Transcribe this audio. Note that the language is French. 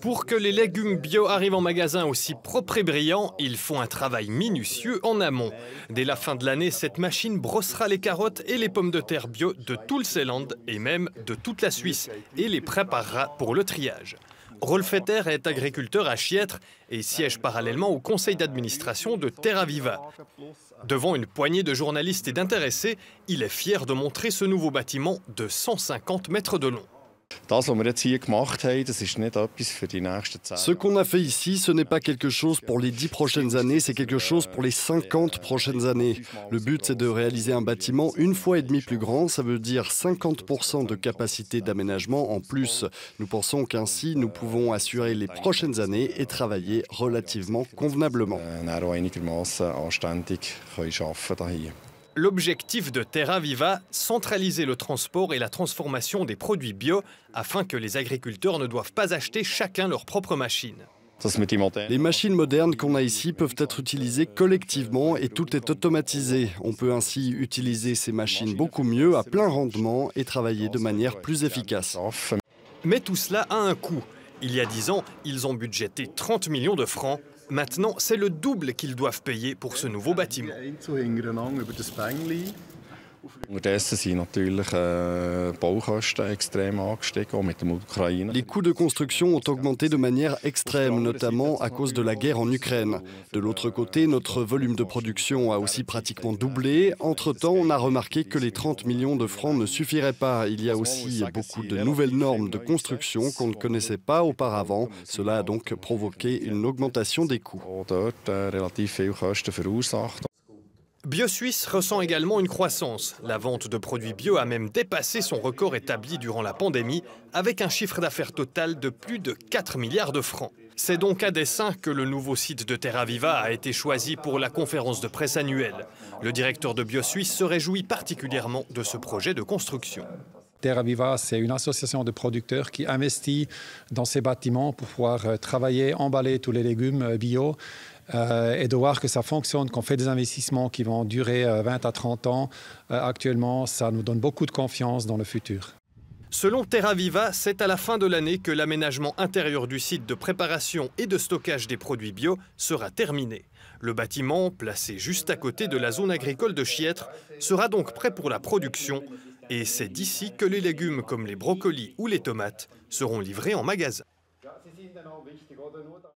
Pour que les légumes bio arrivent en magasin aussi propres et brillants, il faut un travail minutieux en amont. Dès la fin de l'année, cette machine brossera les carottes et les pommes de terre bio de tout le Seeland et même de toute la Suisse et les préparera pour le triage. Rolf Etter est agriculteur à Chiètre et siège parallèlement au conseil d'administration de TerraViva. Devant une poignée de journalistes et d'intéressés, il est fier de montrer ce nouveau bâtiment de 150 mètres de long. Ce qu'on a fait ici, ce n'est pas quelque chose pour les 10 prochaines années, c'est quelque chose pour les 50 prochaines années. Le but, c'est de réaliser un bâtiment une fois et demie plus grand, ça veut dire 50% de capacité d'aménagement en plus. Nous pensons qu'ainsi, nous pouvons assurer les prochaines années et travailler relativement convenablement. L'objectif de TerraViva, centraliser le transport et la transformation des produits bio afin que les agriculteurs ne doivent pas acheter chacun leur propre machine. Les machines modernes qu'on a ici peuvent être utilisées collectivement et tout est automatisé. On peut ainsi utiliser ces machines beaucoup mieux à plein rendement et travailler de manière plus efficace. Mais tout cela a un coût. Il y a 10 ans, ils ont budgété 30 millions de francs. Maintenant, c'est le double qu'ils doivent payer pour ce nouveau bâtiment. Les coûts de construction ont augmenté de manière extrême, notamment à cause de la guerre en Ukraine. De l'autre côté, notre volume de production a aussi pratiquement doublé. Entre-temps, on a remarqué que les 30 millions de francs ne suffiraient pas. Il y a aussi beaucoup de nouvelles normes de construction qu'on ne connaissait pas auparavant. Cela a donc provoqué une augmentation des coûts. BioSuisse ressent également une croissance. La vente de produits bio a même dépassé son record établi durant la pandémie, avec un chiffre d'affaires total de plus de 4 milliards de francs. C'est donc à dessein que le nouveau site de TerraViva a été choisi pour la conférence de presse annuelle. Le directeur de BioSuisse se réjouit particulièrement de ce projet de construction. TerraViva, c'est une association de producteurs qui investit dans ces bâtiments pour pouvoir travailler, emballer tous les légumes bio et de voir que ça fonctionne, qu'on fait des investissements qui vont durer 20 à 30 ans. Actuellement, ça nous donne beaucoup de confiance dans le futur. Selon TerraViva, c'est à la fin de l'année que l'aménagement intérieur du site de préparation et de stockage des produits bio sera terminé. Le bâtiment, placé juste à côté de la zone agricole de Chiètre, sera donc prêt pour la production. Et c'est d'ici que les légumes comme les brocolis ou les tomates seront livrés en magasin.